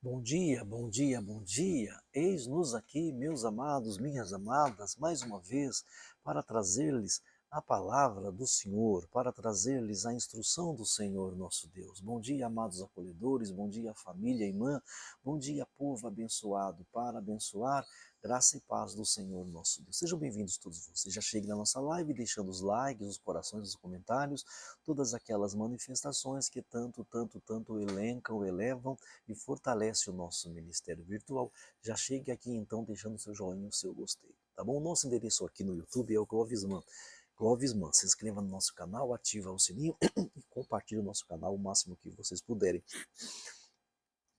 Bom dia, bom dia, bom dia. Eis-nos aqui, meus amados, minhas amadas, mais uma vez, para trazer-lhes a palavra do Senhor, para trazer-lhes a instrução do Senhor nosso Deus. Bom dia, amados acolhedores, bom dia, família, irmã, bom dia, povo abençoado, para abençoar, graça e paz do Senhor nosso Deus. Sejam bem-vindos todos vocês. Já cheguem na nossa live, deixando os likes, os corações, os comentários, todas aquelas manifestações que tanto elencam, elevam e fortalece o nosso ministério virtual. Já chegue aqui então deixando o seu joinha, o seu gostei, tá bom? O nosso endereço aqui no YouTube é o Clovisman. Clovisman, se inscreva no nosso canal, ativa o sininho e compartilhe o nosso canal o máximo que vocês puderem.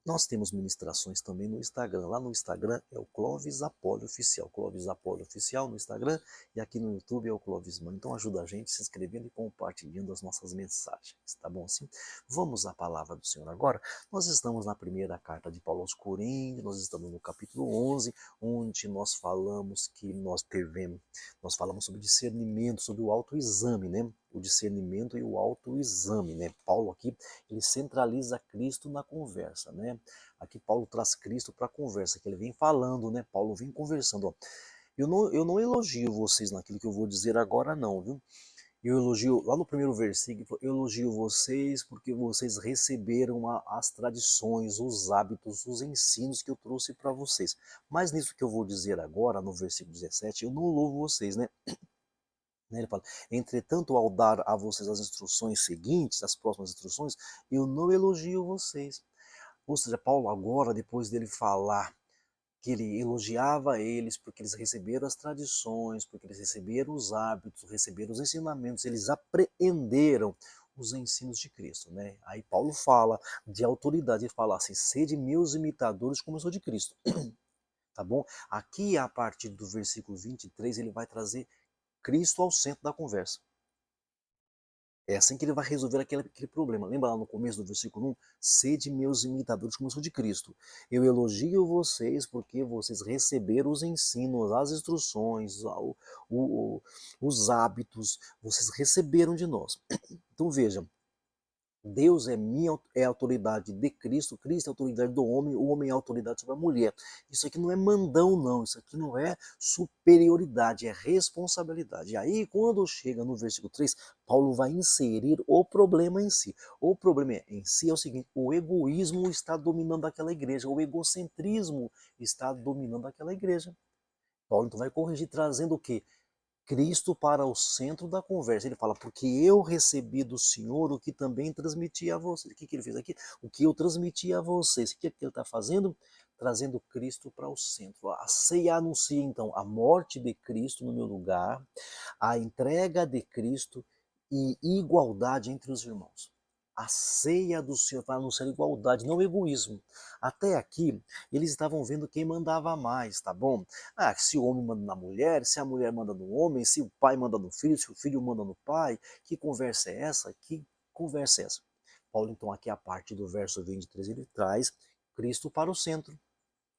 Nós temos ministrações também no Instagram. Lá no Instagram é o Clovis Apollo Oficial. Clovis Apollo Oficial no Instagram e aqui no YouTube é o Clovis Mano. Então ajuda a gente se inscrevendo e compartilhando as nossas mensagens. Tá bom assim? Vamos à palavra do Senhor agora. Nós estamos na primeira carta de Paulo aos Coríntios. Nós estamos no capítulo 11, onde nós falamos que nós falamos sobre discernimento, sobre o autoexame, né? O discernimento e o autoexame, né? Paulo aqui, ele centraliza Cristo na conversa, né? Aqui Paulo traz Cristo para a conversa, que ele vem falando, né? Paulo vem conversando, ó. Eu não elogio vocês naquilo que eu vou dizer agora não, viu? Eu elogio, lá no primeiro versículo, eu elogio vocês porque vocês receberam as tradições, os hábitos, os ensinos que eu trouxe para vocês. Mas nisso que eu vou dizer agora, no versículo 17, eu não louvo vocês, né? Ele fala, entretanto, ao dar a vocês as instruções seguintes, as próximas instruções, eu não elogio vocês. Ou seja, Paulo agora, depois dele falar que ele elogiava eles porque eles receberam as tradições, porque eles receberam os hábitos, receberam os ensinamentos, eles apreenderam os ensinos de Cristo, né? Aí Paulo fala de autoridade, ele fala assim, sede meus imitadores como eu sou de Cristo, tá bom? Aqui, a partir do versículo 23, ele vai trazer Cristo ao centro da conversa. É assim que ele vai resolver aquele problema. Lembra lá no começo do versículo 1? Sede meus imitadores como eu sou de Cristo. Eu elogio vocês porque vocês receberam os ensinos, as instruções, os hábitos, vocês receberam de nós. Então vejam, Deus é a autoridade de Cristo, Cristo é a autoridade do homem, o homem é a autoridade sobre a mulher. Isso aqui não é mandão, não, isso aqui não é superioridade, é responsabilidade. E aí, quando chega no versículo 3, Paulo vai inserir o problema em si. O problema em si é o seguinte, o egoísmo está dominando aquela igreja, o egocentrismo está dominando aquela igreja. Paulo então vai corrigir, trazendo o quê? Cristo para o centro da conversa. Ele fala, porque eu recebi do Senhor o que também transmiti a vocês. O que ele fez aqui? O que eu transmiti a vocês. O que ele está fazendo? Trazendo Cristo para o centro. A ceia anuncia, então, a morte de Cristo no meu lugar, a entrega de Cristo e igualdade entre os irmãos. A ceia do Senhor vai anunciar igualdade, não egoísmo. Até aqui, eles estavam vendo quem mandava mais, tá bom? Ah, se o homem manda na mulher, se a mulher manda no homem, se o pai manda no filho, se o filho manda no pai. Que conversa é essa? Que conversa é essa? Paulo, então, aqui a parte do verso 23, ele traz Cristo para o centro.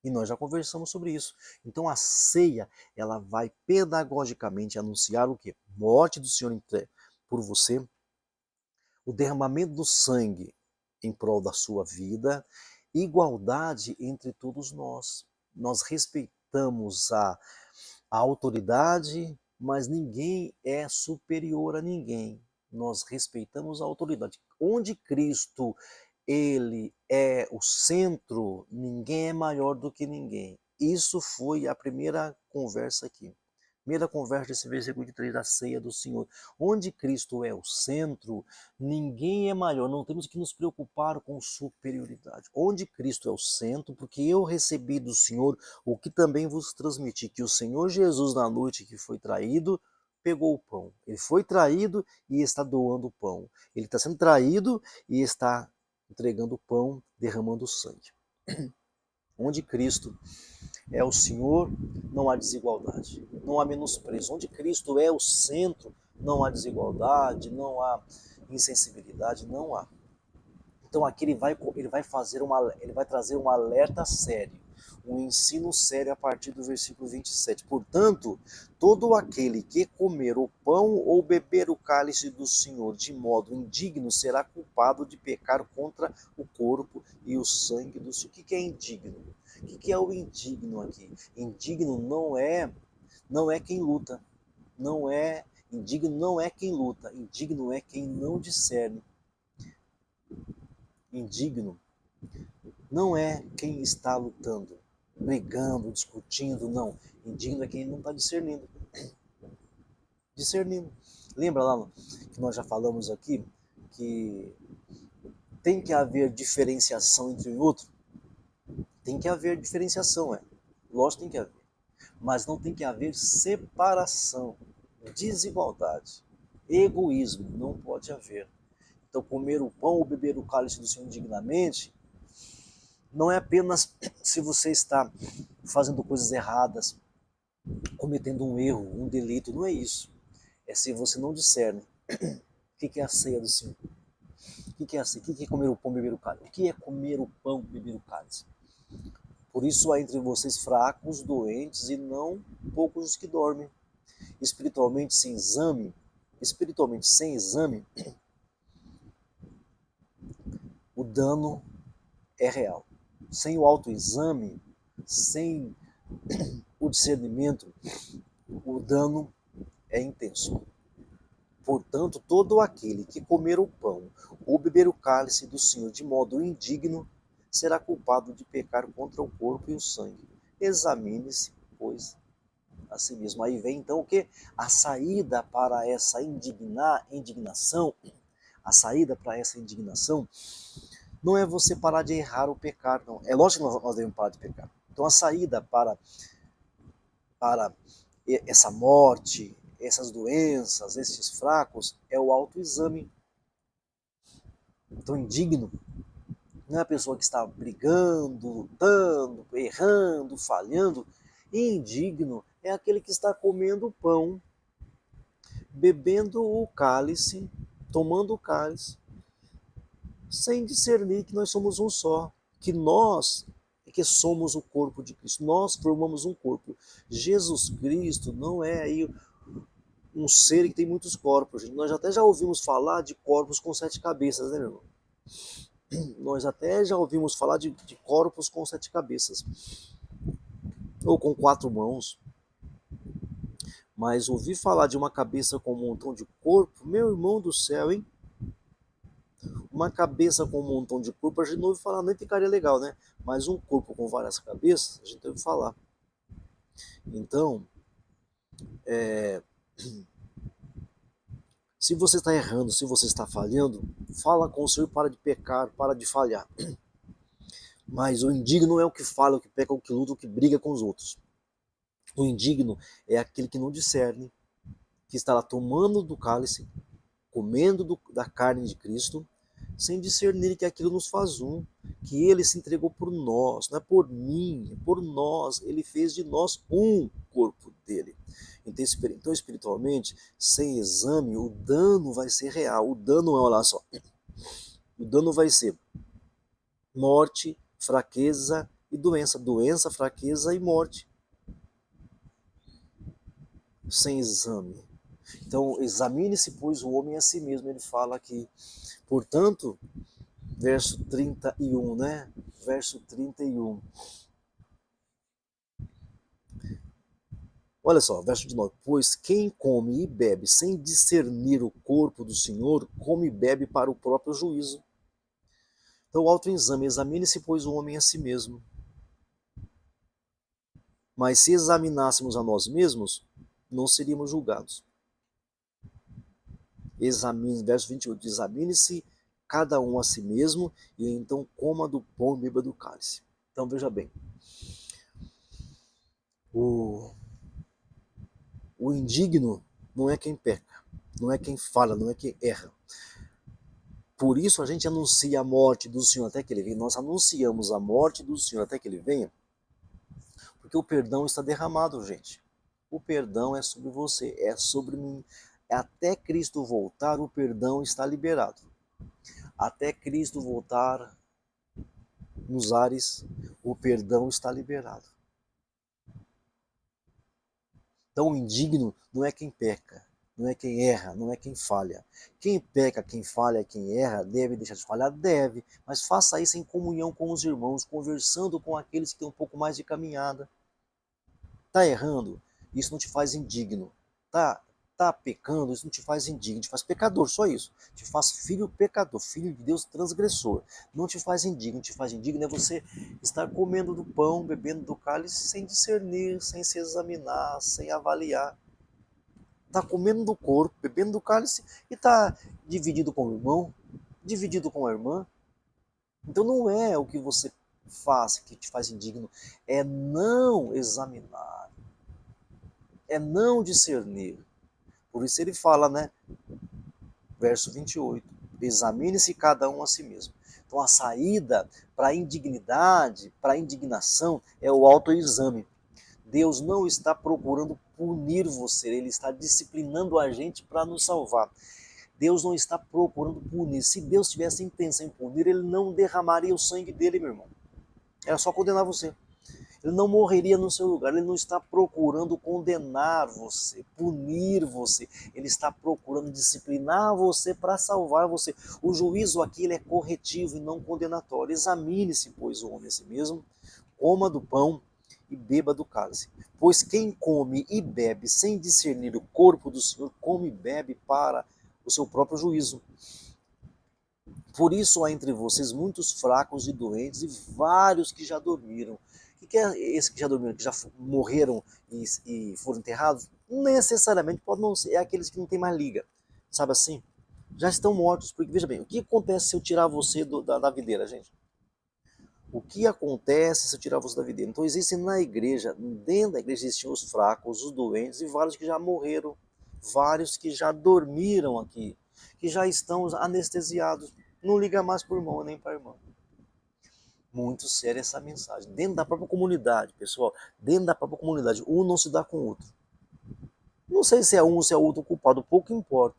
E nós já conversamos sobre isso. Então a ceia, ela vai pedagogicamente anunciar o quê? Morte do Senhor por você, o derramamento do sangue em prol da sua vida, igualdade entre todos nós. Nós respeitamos a autoridade, mas ninguém é superior a ninguém. Nós respeitamos a autoridade. Onde Cristo ele é o centro, ninguém é maior do que ninguém. Isso foi a primeira conversa aqui. Primeira conversa desse versículo de 3 da ceia do Senhor. Onde Cristo é o centro, ninguém é maior. Não temos que nos preocupar com superioridade. Onde Cristo é o centro, porque eu recebi do Senhor o que também vos transmiti, que o Senhor Jesus, na noite que foi traído, pegou o pão. Ele foi traído e está doando o pão. Ele está sendo traído e está entregando o pão, derramando o sangue. Onde Cristo é o Senhor, não há desigualdade, não há menosprezo. Onde Cristo é o centro, não há desigualdade, não há insensibilidade, não há. Então aqui ele vai trazer um alerta sério. um ensino sério a partir do versículo 27. Portanto, todo aquele que comer o pão ou beber o cálice do Senhor de modo indigno será culpado de pecar contra o corpo e o sangue do Senhor. O que é indigno? O que é o indigno aqui? Indigno não é quem luta, não é indigno, não é quem luta, indigno é quem não discerne. Indigno não é quem está lutando, brigando, discutindo, não. Indigno é quem não está discernindo. Discernindo. Lembra lá que nós já falamos aqui que tem que haver diferenciação entre um e outro? Tem que haver diferenciação, lógico que tem que haver. Mas não tem que haver separação, desigualdade, egoísmo, não pode haver. Então, comer o pão ou beber o cálice do Senhor indignamente não é apenas se você está fazendo coisas erradas, cometendo um erro, um delito, não é isso. É se você não discerne. O que é a ceia do Senhor? O que é a ceia? O que é comer o pão e beber o cálice? O que é comer o pão e beber o cálice? Por isso há entre vocês fracos, doentes e não poucos os que dormem. Espiritualmente sem exame, o dano é real. Sem o autoexame, sem o discernimento, o dano é intenso. Portanto, todo aquele que comer o pão ou beber o cálice do Senhor de modo indigno será culpado de pecar contra o corpo e o sangue. Examine-se, pois, a si mesmo. Aí vem então o que? A saída para essa indignação, a saída para essa indignação não é você parar de errar ou pecar, não. É lógico que nós devemos parar de pecar. Então a saída para essa morte, essas doenças, esses fracos, é o autoexame. Então indigno não é a pessoa que está brigando, lutando, errando, falhando. Indigno é aquele que está comendo o pão, bebendo o cálice, tomando o cálice, sem discernir que nós somos um só, que nós é que somos o corpo de Cristo, nós formamos um corpo. Jesus Cristo não é aí um ser que tem muitos corpos. Gente. Nós até já ouvimos falar de corpos com 7 cabeças, né, meu irmão? Nós até já ouvimos falar de corpos com 7 cabeças, ou com 4 mãos. Mas ouvir falar de uma cabeça com um montão de corpo, meu irmão do céu, hein? Uma cabeça com um montão de corpo, a gente não ouve falar, nem ficaria legal, né? Mas um corpo com várias cabeças, a gente ouve falar. Então, se você está errando, se você está falhando, fala com o Senhor, para de pecar, para de falhar. Mas o indigno é o que fala, o que peca, o que luta, o que briga com os outros. O indigno é aquele que não discerne, que está lá tomando do cálice, comendo da carne de Cristo, sem discernir que aquilo nos faz um, que ele se entregou por nós, não é por mim, é por nós, ele fez de nós um corpo dele. Então, espiritualmente, sem exame, o dano vai ser real. O dano é, olha só, o dano vai ser morte, fraqueza e doença. Doença, fraqueza e morte. Sem exame. Então, examine-se, pois, o homem a si mesmo. Ele fala aqui. Portanto, verso 31, né? Verso 31. Olha só, verso 29. Pois quem come e bebe sem discernir o corpo do Senhor, come e bebe para o próprio juízo. Então, autoexame, examine-se, pois, o homem a si mesmo. Mas se examinássemos a nós mesmos, não seríamos julgados. Verso 28, examine-se cada um a si mesmo, e então coma do pão e beba do cálice. Então veja bem, o indigno não é quem peca, não é quem fala, não é quem erra. Por isso a gente anuncia a morte do Senhor até que ele venha. Nós anunciamos a morte do Senhor até que ele venha, porque o perdão está derramado, gente. O perdão é sobre você, é sobre mim. Até Cristo voltar, o perdão está liberado. Até Cristo voltar, nos ares, o perdão está liberado. Então, o indigno não é quem peca, não é quem erra, não é quem falha. Quem peca, quem falha, quem erra, deve deixar de falhar? Deve, mas faça isso em comunhão com os irmãos, conversando com aqueles que têm um pouco mais de caminhada. Está errando? Isso não te faz indigno. Tá pecando? Isso não te faz indigno, te faz pecador, só isso. Te faz filho pecador, filho de Deus transgressor. Não te faz indigno, te faz indigno é você estar comendo do pão, bebendo do cálice sem discernir, sem se examinar, sem avaliar. Está comendo do corpo, bebendo do cálice e está dividido com o irmão, dividido com a irmã. Então não é o que você faz que te faz indigno, é não examinar, é não discernir. Por isso ele fala, né? Verso 28. Examine-se cada um a si mesmo. Então a saída para a indignidade, para a indignação, é o autoexame. Deus não está procurando punir você, Ele está disciplinando a gente para nos salvar. Deus não está procurando punir. Se Deus tivesse intenção em punir, Ele não derramaria o sangue dele, meu irmão. Era só condenar você. Ele não morreria no seu lugar, ele não está procurando condenar você, punir você, ele está procurando disciplinar você para salvar você. O juízo aqui ele é corretivo e não condenatório. Examine-se, pois, o homem a si mesmo, coma do pão e beba do cálice. Pois quem come e bebe sem discernir o corpo do Senhor, come e bebe para o seu próprio juízo. Por isso há entre vocês muitos fracos e doentes e vários que já dormiram. O que é esse que já dormiram, que já morreram e foram enterrados? Necessariamente pode não ser, é aqueles que não têm mais liga, sabe assim? Já estão mortos, porque veja bem, o que acontece se eu tirar você da videira, gente? O que acontece se eu tirar você da videira? Então existem na igreja, dentro da igreja existem os fracos, os doentes e vários que já morreram, vários que já dormiram aqui, que já estão anestesiados, não liga mais para o irmão nem para a irmã. Muito séria essa mensagem. Dentro da própria comunidade, pessoal, dentro da própria comunidade, um não se dá com o outro. Não sei se é um ou se é outro culpado, pouco importa.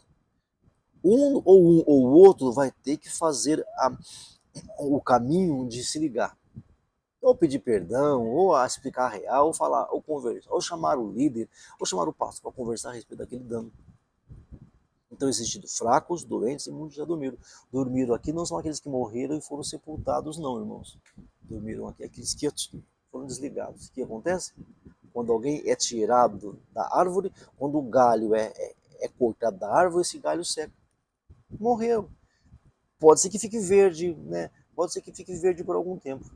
Um ou o outro vai ter que fazer o caminho de se ligar. Ou pedir perdão, ou explicar a real, ou falar, ou conversar, ou chamar o líder, ou chamar o pastor para conversar a respeito daquele dano. Então existem fracos, doentes e muitos já dormiram. Dormiram aqui não são aqueles que morreram e foram sepultados, não, irmãos. Dormiram aqui aqueles que foram desligados. O que acontece? Quando alguém é tirado da árvore, quando o galho é cortado da árvore, esse galho seca. Morreu. Pode ser que fique verde, né? Pode ser que fique verde por algum tempo.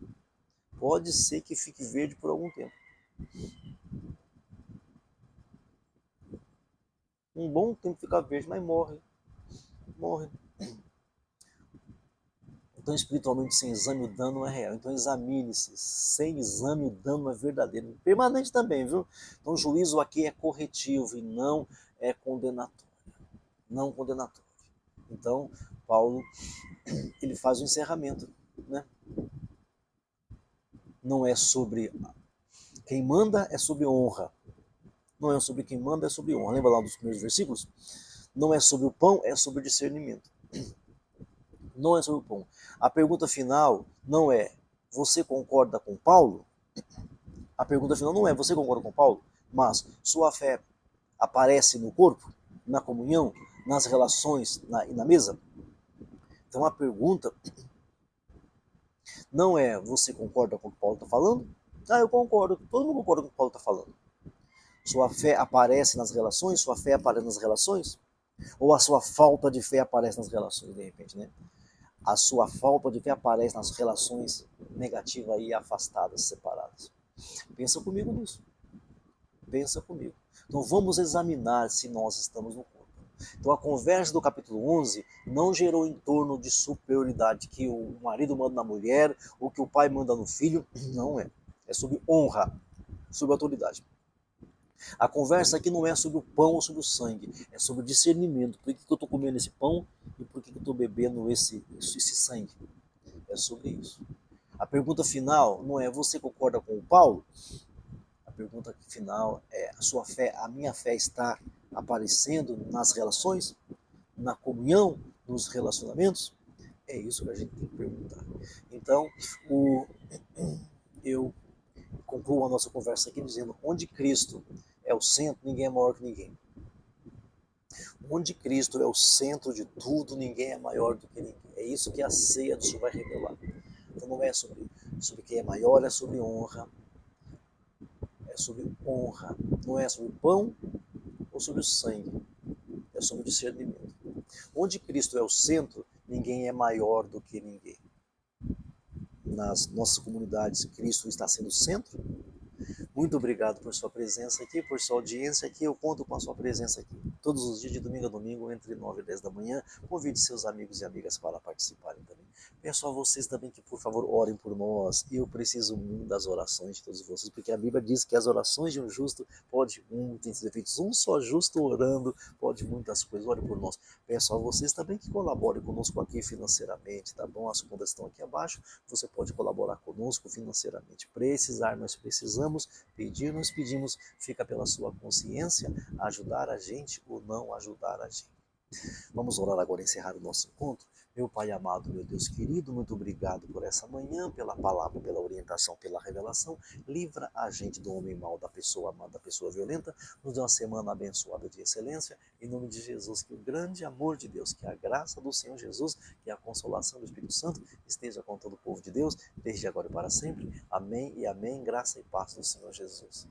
Pode ser que fique verde por algum tempo. Um bom tempo fica verde, mas morre. Morre. Então, espiritualmente, sem exame, o dano é real. Então, examine-se. Sem exame, o dano é verdadeiro. Permanente também, viu? Então, o juízo aqui é corretivo e não é condenatório. Não condenatório. Então, Paulo, ele faz o encerramento, né? Não é sobre quem manda, é sobre honra. Não é sobre quem manda, é sobre honra. Lembra lá dos primeiros versículos? Não é sobre o pão, é sobre o discernimento. Não é sobre o pão. A pergunta final não é: você concorda com Paulo? A pergunta final não é: você concorda com Paulo? Mas sua fé aparece no corpo, na comunhão, nas relações e na mesa? Então a pergunta não é: você concorda com o que Paulo está falando? Ah, eu concordo. Todo mundo concorda com o que Paulo está falando. Sua fé aparece nas relações? Sua fé aparece nas relações? Ou a sua falta de fé aparece nas relações, de repente, né? A sua falta de fé aparece nas relações negativas e afastadas, separadas. Pensa comigo nisso. Pensa comigo. Então vamos examinar se nós estamos no corpo. Então a conversa do capítulo 11 não gerou em torno de superioridade, que o marido manda na mulher, ou que o pai manda no filho. Não é. É sobre honra, sobre autoridade. A conversa aqui não é sobre o pão ou sobre o sangue, é sobre discernimento. Por que eu estou comendo esse pão e por que eu estou bebendo esse sangue? É sobre isso. A pergunta final não é: você concorda com o Paulo? A pergunta final é: a sua fé, a minha fé está aparecendo nas relações, na comunhão, nos relacionamentos? É isso que a gente tem que perguntar. Então, o, eu concluo a nossa conversa aqui dizendo: onde Cristo é o centro, ninguém é maior que ninguém. Onde Cristo é o centro de tudo, ninguém é maior do que ninguém. É isso que a ceia do Senhor vai revelar. Então não é sobre quem é maior, é sobre honra. É sobre honra. Não é sobre o pão ou sobre o sangue. É sobre discernimento. Onde Cristo é o centro, ninguém é maior do que ninguém. Nas nossas comunidades, Cristo está sendo o centro. Muito obrigado por sua presença aqui, por sua audiência aqui. Eu conto com a sua presença aqui todos os dias, de domingo a domingo, entre 9 e 10 da manhã. Convide seus amigos e amigas para participarem também. Peço a vocês também que, por favor, orem por nós. Eu preciso muito das orações de todos vocês, porque a Bíblia diz que as orações de um justo podem muitos efeitos. Um só justo orando pode muitas coisas. Ore por nós. Peço a vocês também que colaborem conosco aqui financeiramente, tá bom? As contas estão aqui abaixo. Você pode colaborar conosco financeiramente. Precisar, nós precisamos. Pedir, nós pedimos. Fica pela sua consciência ajudar a gente ou não ajudar a gente. Vamos orar agora e encerrar o nosso encontro. Meu Pai amado, meu Deus querido, muito obrigado por essa manhã, pela palavra, pela orientação, pela revelação. Livra a gente do homem mau, da pessoa má, da pessoa violenta. Nos dê uma semana abençoada de excelência. Em nome de Jesus, que o grande amor de Deus, que a graça do Senhor Jesus, que a consolação do Espírito Santo esteja com todo o povo de Deus, desde agora e para sempre. Amém e amém. Graça e paz do Senhor Jesus.